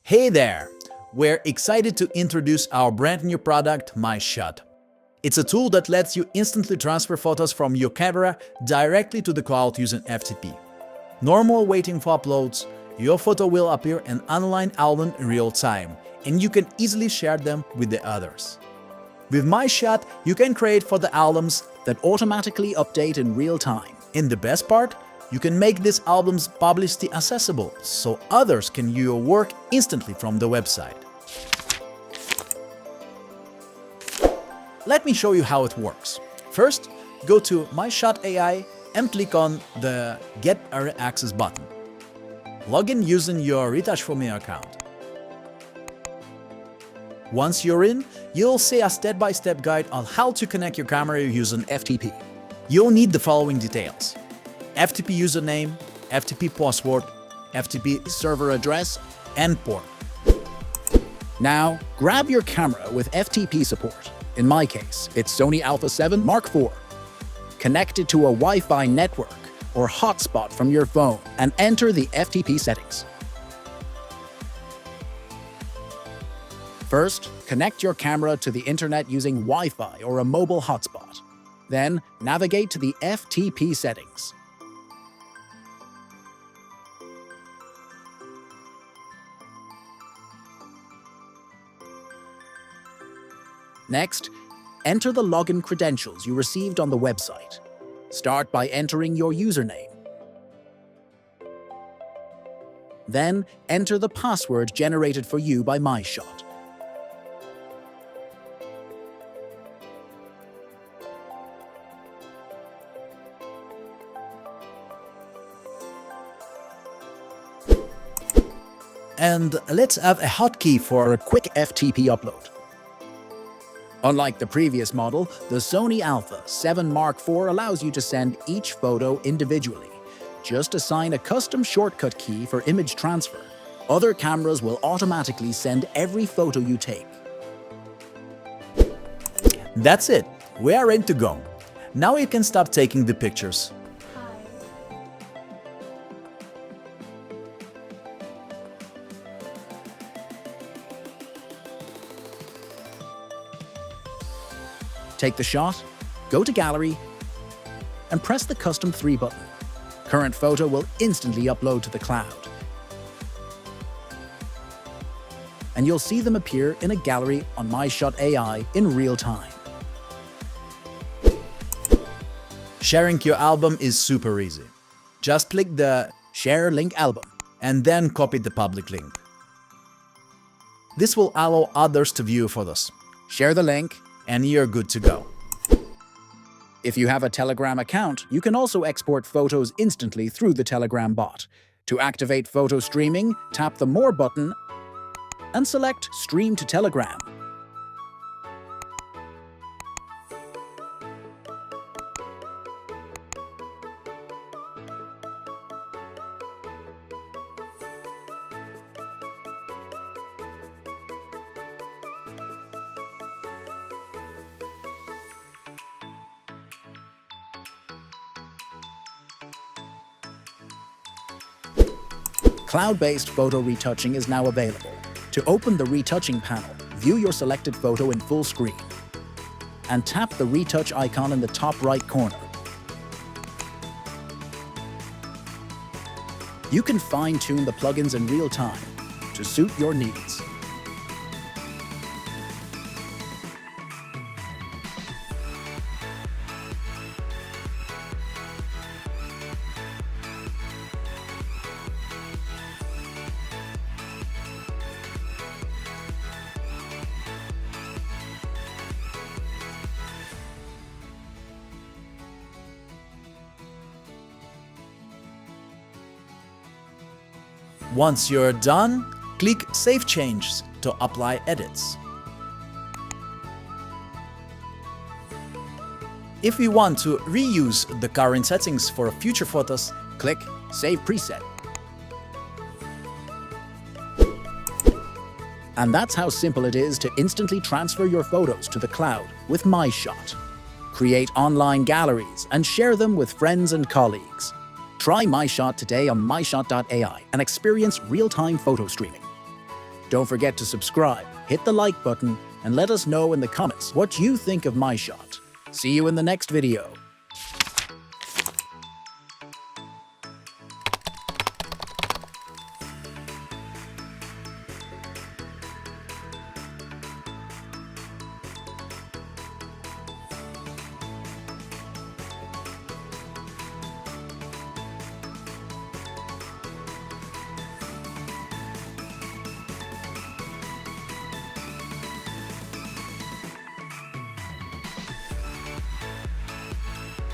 Hey there! We're excited to introduce our brand new product, myshot. It's a tool that lets you instantly transfer photos from your camera directly to the cloud using FTP. No more waiting for uploads, your photo will appear in an online album in real time, and you can easily share them with the others. With myshot, you can create for the albums that automatically update in real time. And the best part? You can make these albums publicly accessible, so others can view your work instantly from the website. Let me show you how it works. First, go to myshot.ai and click on the Get Early Access button. Log in using your Retouching account. Once you're in, you'll see a step-by-step guide on how to connect your camera using FTP. You'll need the following details: FTP username, FTP password, FTP server address, and port. Now, grab your camera with FTP support. In my case, it's Sony Alpha 7 Mark IV. Connect it to a Wi-Fi network or hotspot from your phone and enter the FTP settings. First, connect your camera to the internet using Wi-Fi or a mobile hotspot. Then, navigate to the FTP settings. Next, enter the login credentials you received on the website. Start by entering your username. Then, enter the password generated for you by myshot. And let's add a hotkey for a quick FTP upload. Unlike the previous model, the Sony Alpha 7 Mark IV allows you to send each photo individually. Just assign a custom shortcut key for image transfer. Other cameras will automatically send every photo you take. That's it, we are ready to go. Now you can stop taking the pictures. Take the shot, go to Gallery, and press the Custom 3 button. Current photo will instantly upload to the cloud. And you'll see them appear in a gallery on myshot.ai in real time. Sharing your album is super easy. Just click the Share Link Album and then copy the public link. This will allow others to view photos. Share the link, and you're good to go. If you have a Telegram account, you can also export photos instantly through the Telegram bot. To activate photo streaming, tap the More button and select Stream to Telegram. Cloud-based photo retouching is now available. To open the retouching panel, view your selected photo in full screen and tap the retouch icon in the top right corner. You can fine-tune the plugins in real time to suit your needs. Once you're done, click Save Changes to apply edits. If you want to reuse the current settings for future photos, Click Save Preset. And that's how simple it is to instantly transfer your photos to the cloud with myshot. Create online galleries and share them with friends and colleagues. Try myshot today on myshot.ai and experience real-time photo streaming. Don't forget to subscribe, hit the like button, and let us know in the comments what you think of myshot. See you in the next video.